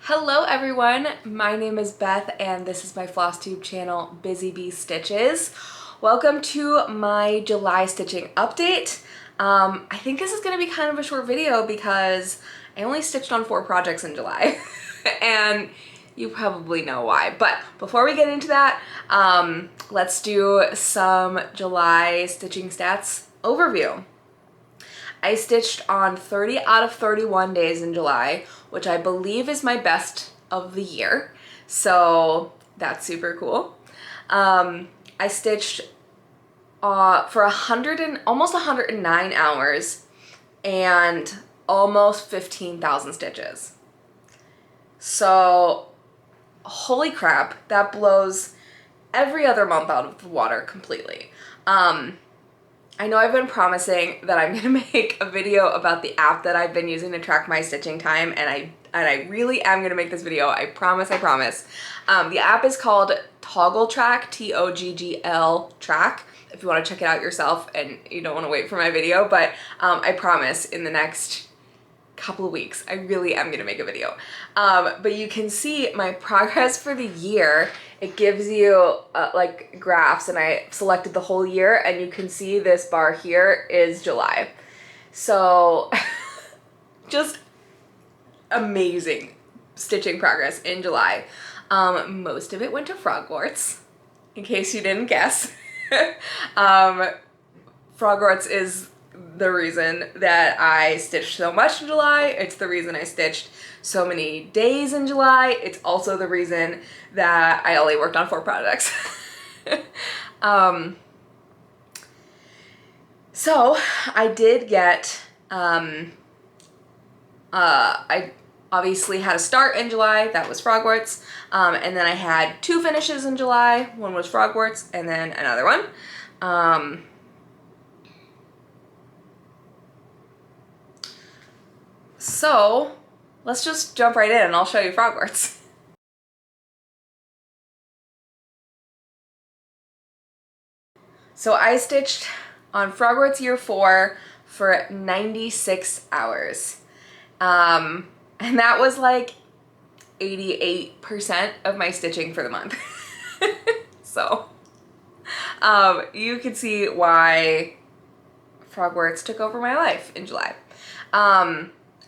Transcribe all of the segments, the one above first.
Hello everyone, my name is Beth and this is my Flosstube channel, Busy Bee Stitches. Welcome to my July stitching update. I think this is going to be kind of a short video because I only stitched on 4 projects in July and you probably know why. But before we get into that, let's do some July stitching stats overview. I stitched on 30 out of 31 days in July, which I believe is my best of the year. So that's super cool. I stitched for almost 109 hours and almost 15,000 stitches. So holy crap, that blows every other month out of the water completely. I know I've been promising that I'm gonna make a video about the app that I've been using to track my stitching time, and I really am gonna make this video. I promise, I promise. The app is called Toggle Track, T-O-G-G-L Track, if you wanna check it out yourself and you don't wanna wait for my video, but I promise in the next couple of weeks, I really am gonna make a video. But you can see my progress for the year. It gives you like graphs, and I selected the whole year, and you can see this bar here is July. So just amazing stitching progress in July. Most of it went to frogwarts, in case you didn't guess. Frogwarts is the reason that I stitched so much in July. It's the reason I stitched so many days in July. It's also the reason that I only worked on 4 projects. So I did get, I obviously had a start in July, that was frogwarts, and then I had 2 finishes in July. One was frogwarts and then another one. So let's just jump right in and I'll show you frogwarts. So I stitched on frogwarts year 4 for 96 hours. And that was like 88% of my stitching for the month. So you can see why frogwarts took over my life in July.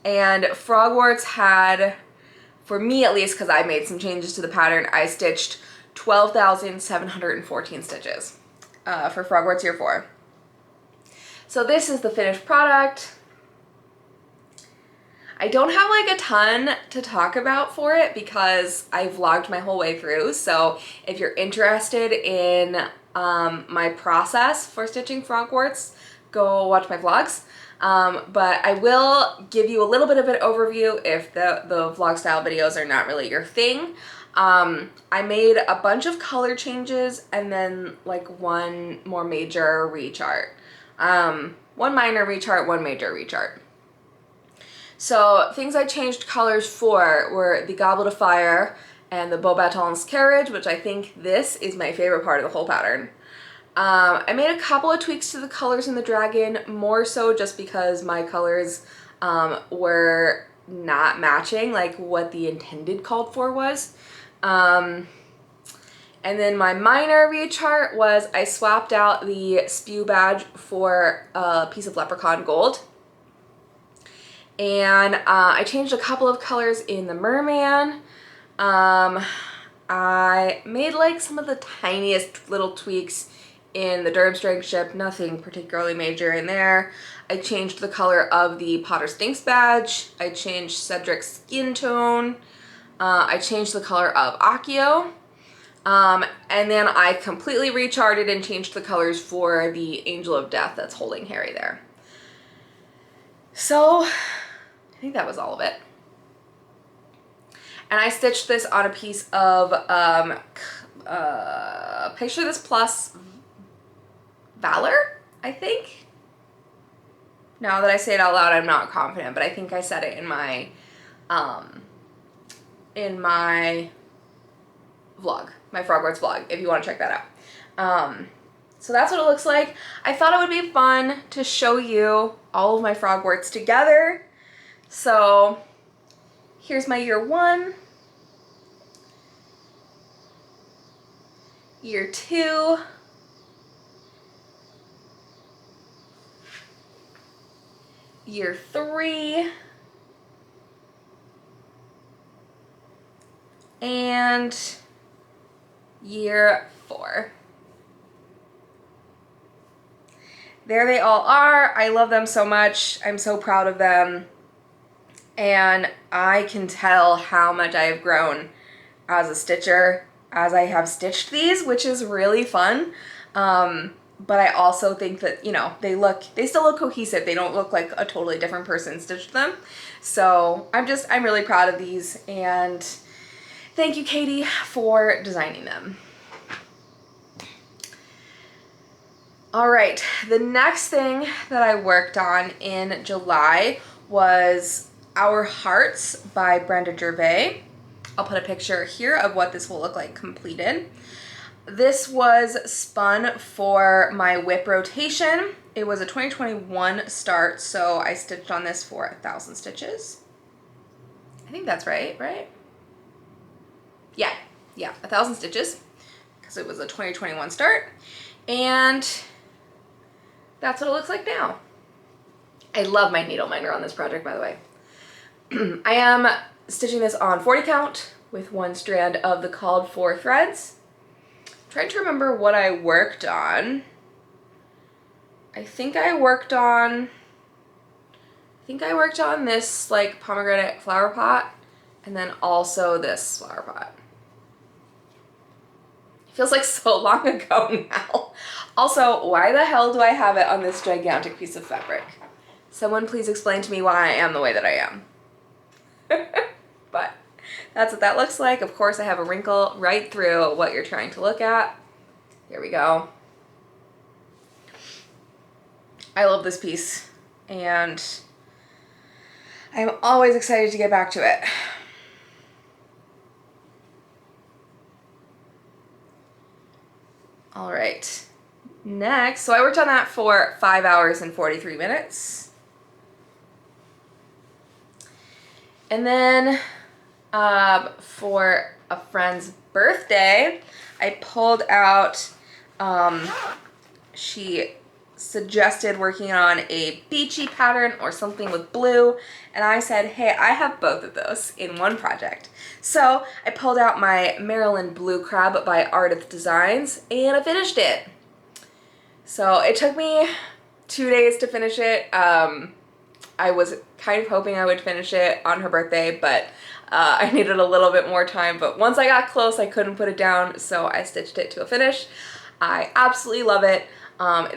And frogwarts had, for me at least, because I made some changes to the pattern, I stitched 12,714 stitches for frogwarts year 4. So this is the finished product. I don't have like a ton to talk about for it because I vlogged my whole way through. So if you're interested in my process for stitching frogwarts, go watch my vlogs. But I will give you a little bit of an overview if the vlog style videos are not really your thing. I made a bunch of color changes and then like one more major rechart. One minor rechart, one major rechart. So things I changed colors for were the Goblet of Fire and the Beaubaton's Carriage, which I think this is my favorite part of the whole pattern. I made a couple of tweaks to the colors in the dragon, more so just because my colors were not matching like what the intended called for was. And then my minor rechart was I swapped out the spew badge for a piece of leprechaun gold. And I changed a couple of colors in the merman. I made like some of the tiniest little tweaks in the Durmstrang ship, nothing particularly major in there. I changed the color of the Potter Stinks badge. I changed Cedric's skin tone. I changed the color of Accio. And then I completely recharted and changed the colors for the Angel of Death that's holding Harry there. So I think that was all of it. And I stitched this on a piece of Picture This Plus Valor, I think. Now that I say it out loud, I'm not confident, but I think I said it in my vlog, my frogwarts vlog, if you want to check that out. So that's what it looks like. I thought it would be fun to show you all of my frogwarts together. So here's my year 1. year 2, year 3, and year 4. There they all are. I love them so much. I'm so proud of them. And I can tell how much I have grown as a stitcher as I have stitched these, which is really fun. But I also think that, you know, they still look cohesive. They don't look like a totally different person stitched them. So I'm really proud of these, and thank you, Katie, for designing them. All right, the next thing that I worked on in July was Our Hearts by Brenda Gervais. I'll put a picture here of what this will look like completed. This was spun for my whip rotation. It was a 2021 start, so I stitched on this for 1,000 stitches. I think that's right? Yeah, 1,000 stitches, because it was a 2021 start. And that's what it looks like now. I love my needle minder on this project, by the way. I am stitching this on 40 count with 1 strand of the called for threads. I'm trying to remember what I worked on. I think I worked on this like pomegranate flower pot, and then also this flower pot. It feels like so long ago now. Also, why the hell do I have it on this gigantic piece of fabric? Someone please explain to me why I am the way that I am. But that's what that looks like. Of course, I have a wrinkle right through what you're trying to look at. Here we go. I love this piece, and I'm always excited to get back to it. All right. Next, so I worked on that for 5 hours and 43 minutes. And then for a friend's birthday, I pulled out, she suggested working on a beachy pattern or something with blue, and I said, hey, I have both of those in one project. So I pulled out my Maryland Blue Crab by Ardith Designs, and I finished it. So it took me 2 days to finish it. I was kind of hoping I would finish it on her birthday, but I needed a little bit more time. But once I got close, I couldn't put it down, so I stitched it to a finish. I absolutely love it.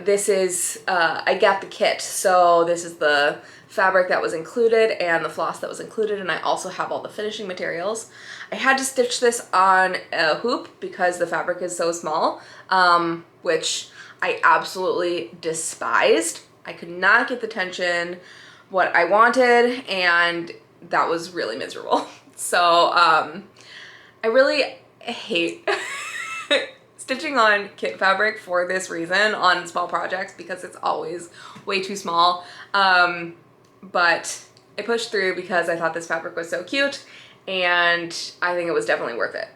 This is, I got the kit, so this is the fabric that was included and the floss that was included, and I also have all the finishing materials. I had to stitch this on a hoop because the fabric is so small, which I absolutely despised. I could not get the tension what I wanted, and that was really miserable. So I really hate stitching on kit fabric for this reason on small projects, because it's always way too small. But I pushed through because I thought this fabric was so cute, and I think it was definitely worth it.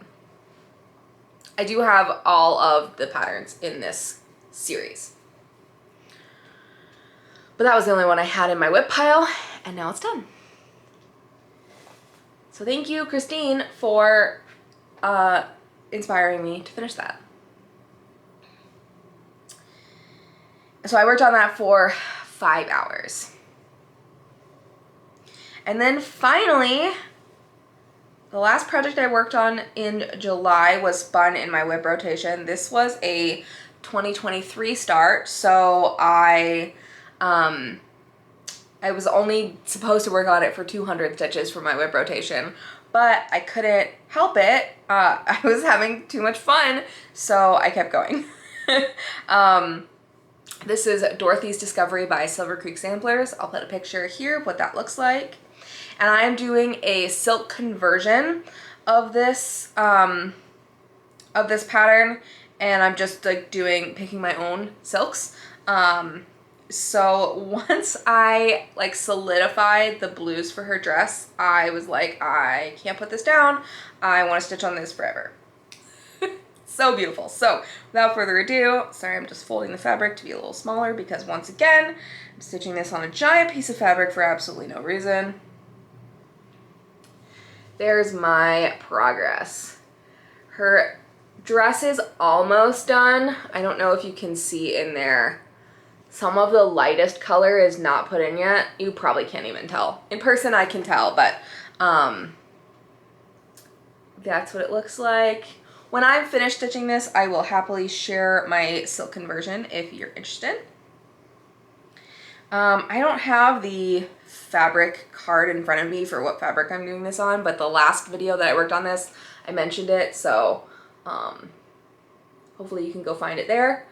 I do have all of the patterns in this series, but that was the only one I had in my whip pile, and now it's done. So thank you, Christine, for inspiring me to finish that. So I worked on that for 5 hours. And then finally, the last project I worked on in July was spun in my whip rotation. This was a 2023 start, so I was only supposed to work on it for 200 stitches for my whip rotation, but I couldn't help it. I was having too much fun, so I kept going. This is Dorothy's Discovery by Silver Creek Samplers. I'll put a picture here of what that looks like. And I am doing a silk conversion of this pattern, and I'm just like picking my own silks. So once I like solidified the blues for her dress, I was like, I can't put this down. I want to stitch on this forever. So beautiful. So without further ado, sorry, I'm just folding the fabric to be a little smaller because once again, I'm stitching this on a giant piece of fabric for absolutely no reason. There's my progress. Her dress is almost done. I don't know if you can see in there. Some of the lightest color is not put in yet. You probably can't even tell. In person I can tell, but that's what it looks like. When I'm finished stitching this, I will happily share my silk conversion if you're interested. I don't have the fabric card in front of me for what fabric I'm doing this on, but the last video that I worked on this, I mentioned it, so hopefully you can go find it there.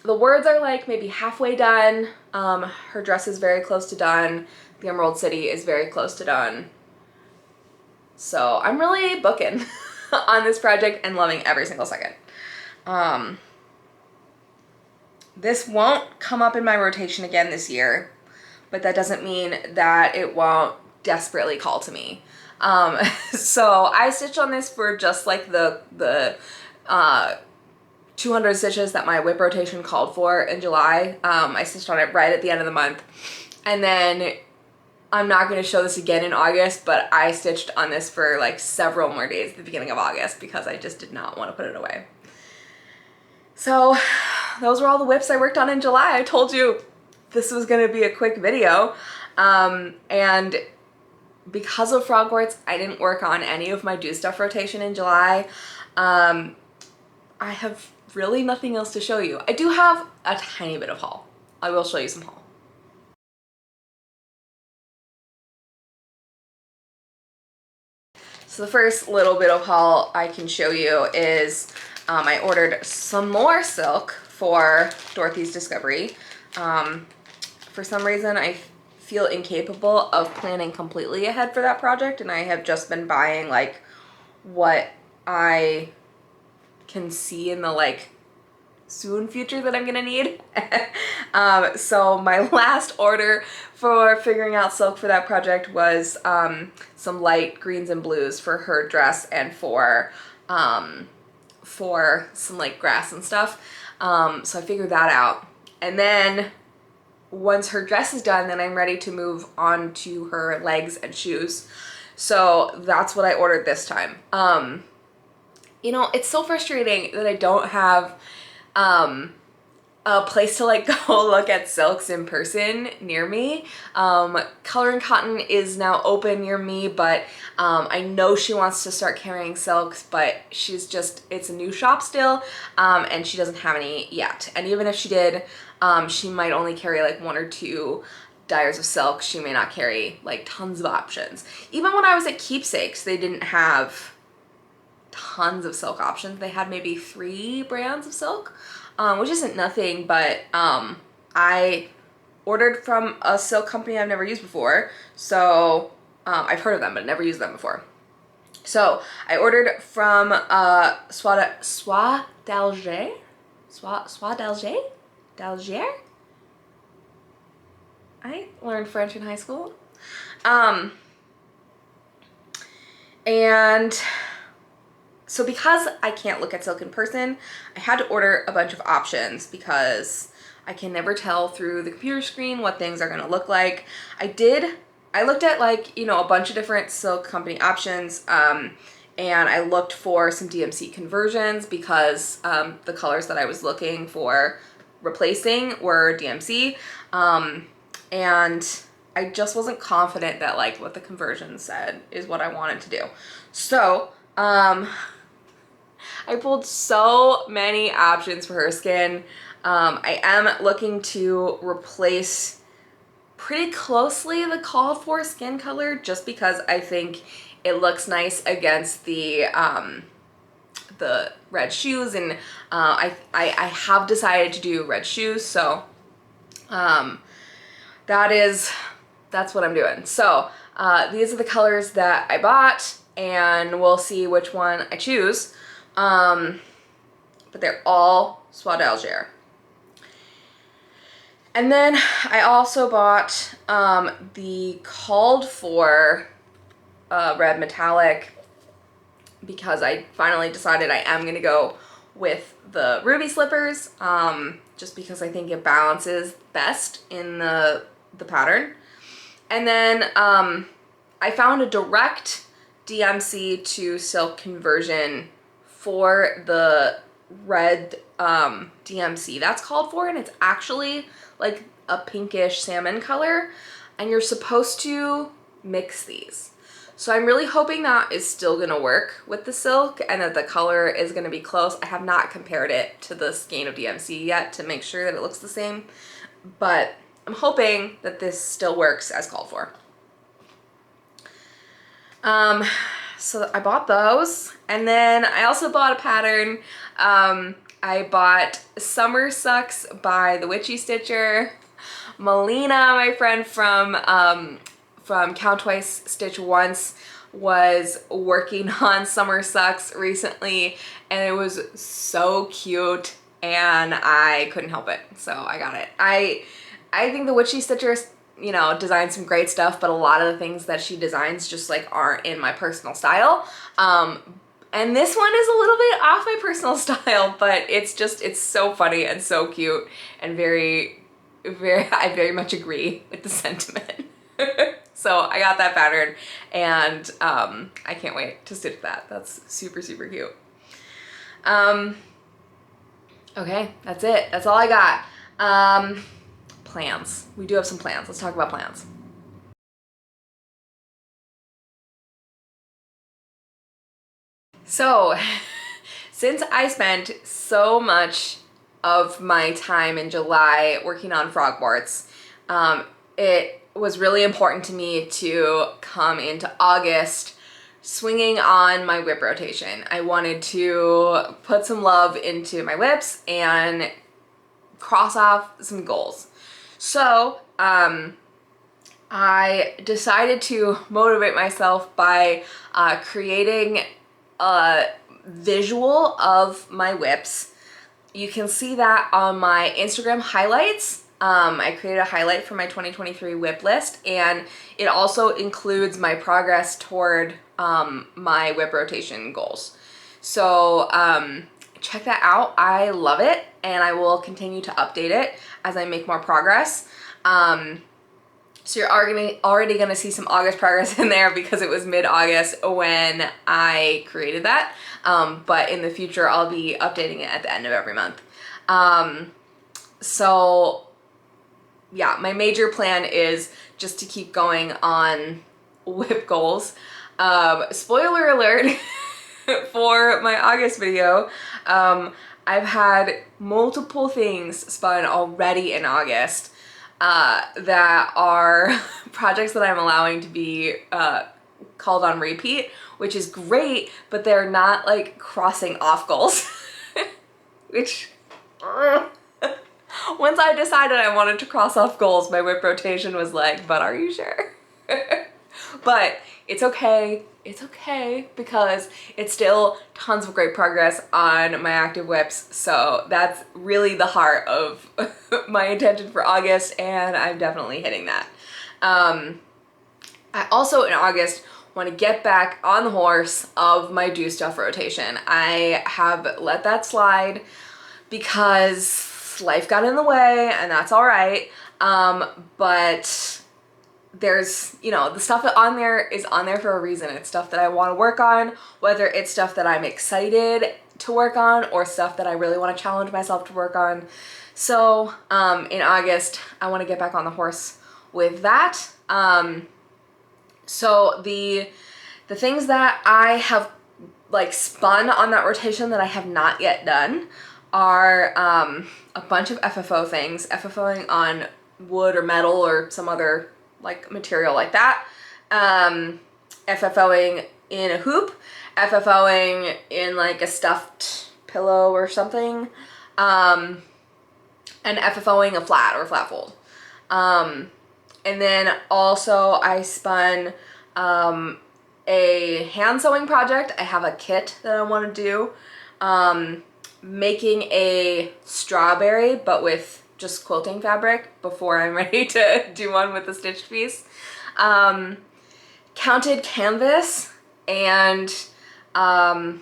The words are like maybe halfway done. Her dress is very close to done. The Emerald City is very close to done. So I'm really booking on this project and loving every single second. This won't come up in my rotation again this year, but that doesn't mean that it won't desperately call to me. So I stitched on this for just like the 200 stitches that my whip rotation called for in July. I stitched on it right at the end of the month. And then I'm not going to show this again in August, but I stitched on this for like several more days at the beginning of August because I just did not want to put it away. So those were all the whips I worked on in July. I told you this was going to be a quick video. And because of Frogwarts, I didn't work on any of my Do Stuff rotation in July. I have really nothing else to show you. I do have a tiny bit of haul. I will show you some haul. So the first little bit of haul I can show you is I ordered some more silk for Dorothy's Discovery. For some reason I feel incapable of planning completely ahead for that project, and I have just been buying like what I can see in the like soon future that I'm gonna need. So my last order for figuring out silk for that project was some light greens and blues for her dress and for some like grass and stuff. So I figured that out, and then once her dress is done, then I'm ready to move on to her legs and shoes. So that's what I ordered this time. You know, it's so frustrating that I don't have a place to like go look at silks in person near me. Color and Cotton is now open near me, but I know she wants to start carrying silks, but it's a new shop still, and she doesn't have any yet. And even if she did, she might only carry like 1 or 2 dyers of silk. She may not carry like tons of options. Even when I was at Keepsakes, they didn't have tons of silk options. They had maybe 3 brands of silk, which isn't nothing, but I ordered from a silk company I've never used before. So I've heard of them, but never used them before. So I ordered from Soie d'Alger. D'Alger? I learned French in high school. And so because I can't look at silk in person, I had to order a bunch of options because I can never tell through the computer screen what things are gonna look like. I looked at like, you know, a bunch of different silk company options, and I looked for some DMC conversions because the colors that I was looking for replacing were DMC, and I just wasn't confident that like what the conversion said is what I wanted to do. So I pulled so many options for her skin. I am looking to replace pretty closely the called for skin color just because I think it looks nice against the red shoes, and I have decided to do red shoes, so that's what I'm doing. So these are the colors that I bought, and we'll see which one I choose. But they're all Soie d'Alger. And then I also bought the called for red metallic because I finally decided I am gonna go with the ruby slippers, just because I think it balances best in the pattern. And then I found a direct DMC to silk conversion for the red DMC that's called for, and it's actually like a pinkish salmon color, and you're supposed to mix these. So I'm really hoping that is still gonna work with the silk and that the color is gonna be close. I have not compared it to the skein of DMC yet to make sure that it looks the same, but I'm hoping that this still works as called for. So I bought those, and then I also bought a pattern. I bought Summer Sucks by the Witchy Stitcher. Melina, my friend from Count Twice Stitch Once, was working on Summer Sucks recently, and it was so cute, and I couldn't help it, so I got it. I think the Witchy Stitcher, you know, designs some great stuff, but a lot of the things that she designs just like aren't in my personal style. And this one is a little bit off my personal style, but it's so funny and so cute and I very much agree with the sentiment. So I got that pattern, and I can't wait to stitch that. That's super, super cute. Okay, that's it. That's all I got. Plans. We do have some plans. Let's talk about plans. So, since I spent so much of my time in July working on frogwarts, it was really important to me to come into August swinging on my whip rotation. I wanted to put some love into my whips and cross off some goals. So, I decided to motivate myself by creating a visual of my whips. You can see that on my Instagram highlights. I created a highlight for my 2023 whip list, and it also includes my progress toward my whip rotation goals. So check that out. I love it, and I will continue to update it as I make more progress. So you're already gonna see some August progress in there because it was mid-August when I created that. But in the future, I'll be updating it at the end of every month. So yeah, my major plan is just to keep going on whip goals. Spoiler alert for my August video, I've had multiple things spun already in August that are projects that I'm allowing to be called on repeat, which is great, but they're not like crossing off goals. Which, once I decided I wanted to cross off goals, my whip rotation was like, but are you sure? But it's okay. It's okay because it's still tons of great progress on my active whips. So that's really the heart of my intention for August, and I'm definitely hitting that. I also in August want to get back on the horse of my do stuff rotation. I have let that slide because life got in the way, and that's all right. But there's, you know, the stuff that on there is on there for a reason. It's stuff that I want to work on, whether it's stuff that I'm excited to work on or stuff that I really want to challenge myself to work on. So in August, I want to get back on the horse with that. So the things that I have like spun on that rotation that I have not yet done are a bunch of FFO things, FFOing on wood or metal or some other like material like that, FFOing in a hoop, FFOing in like a stuffed pillow or something, and FFOing a flat or flat fold. And then also I spun a hand sewing project. I have a kit that I want to do, making a strawberry but with just quilting fabric before I'm ready to do one with a stitched piece. Counted canvas and and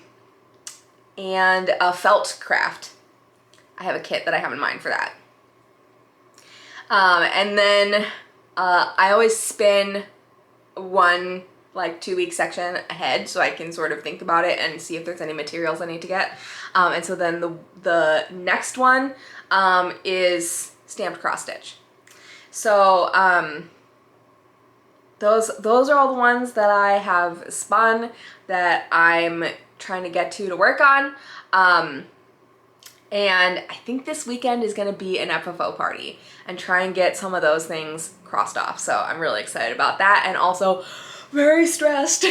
a felt craft. I have a kit that I have in mind for that. And then I always spin one like 2-week section ahead so I can sort of think about it and see if there's any materials I need to get. And so then the next one is stamped cross stitch. So those are all the ones that I have spun that I'm trying to get to work on. And I think this weekend is gonna be an FFO party and try and get some of those things crossed off. So I'm really excited about that, and also very stressed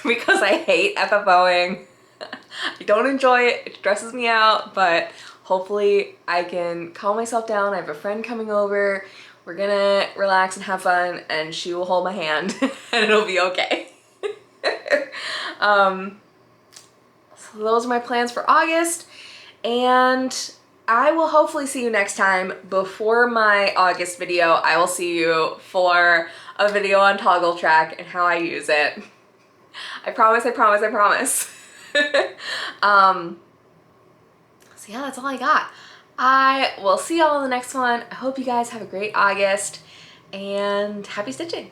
because I hate FFOing. I don't enjoy it, it stresses me out, but hopefully I can calm myself down. I have a friend coming over, we're gonna relax and have fun, and she will hold my hand and it'll be okay. So those are my plans for August. And I will hopefully see you next time. Before my August video, I will see you for a video on toggle track and how I use it. I promise, I promise, I promise. So yeah, that's all I got. I will see y'all in the next one. I hope you guys have a great August and happy stitching.